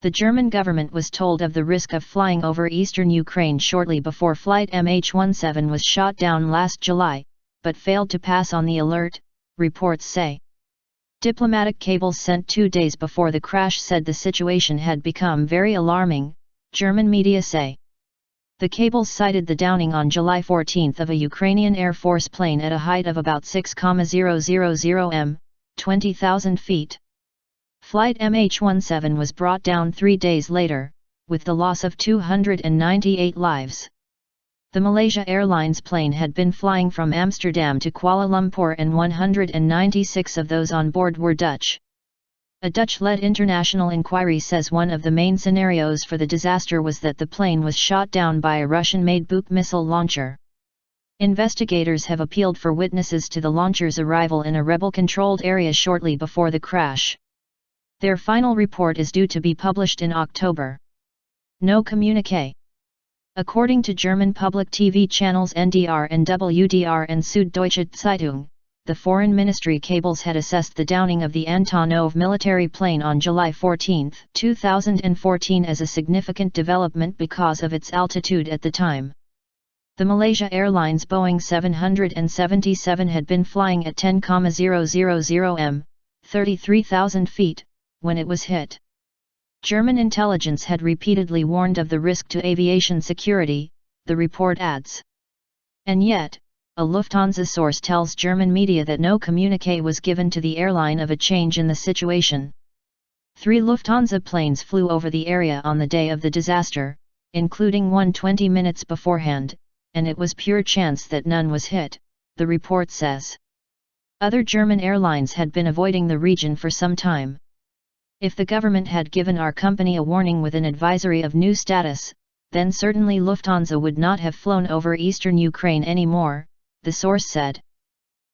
The German government was told of the risk of flying over eastern Ukraine shortly before flight MH17 was shot down last July, but failed to pass on the alert, reports say. Diplomatic cables sent 2 days before the crash said the situation had become very alarming, German media say. The cables cited the downing on July 14 of a Ukrainian Air Force plane at a height of about 6,000 m, 20,000 feet. Flight MH17 was brought down 3 days later, with the loss of 298 lives. The Malaysia Airlines plane had been flying from Amsterdam to Kuala Lumpur and 196 of those on board were Dutch. A Dutch-led international inquiry says one of the main scenarios for the disaster was that the plane was shot down by a Russian-made Buk missile launcher. Investigators have appealed for witnesses to the launcher's arrival in a rebel-controlled area shortly before the crash. Their final report is due to be published in October. No communiqué. According to German public TV channels NDR and WDR and Süddeutsche Zeitung, the Foreign Ministry cables had assessed the downing of the Antonov military plane on July 14, 2014 as a significant development because of its altitude at the time. The Malaysia Airlines Boeing 777 had been flying at 10,000 m, 33,000 feet, when it was hit. German intelligence had repeatedly warned of the risk to aviation security, the report adds. And yet, a Lufthansa source tells German media that no communiqué was given to the airline of a change in the situation. 3 Lufthansa planes flew over the area on the day of the disaster, including one 20 minutes beforehand, and it was pure chance that none was hit, the report says. Other German airlines had been avoiding the region for some time. If the government had given our company a warning with an advisory of new status, then certainly Lufthansa would not have flown over eastern Ukraine anymore, the source said.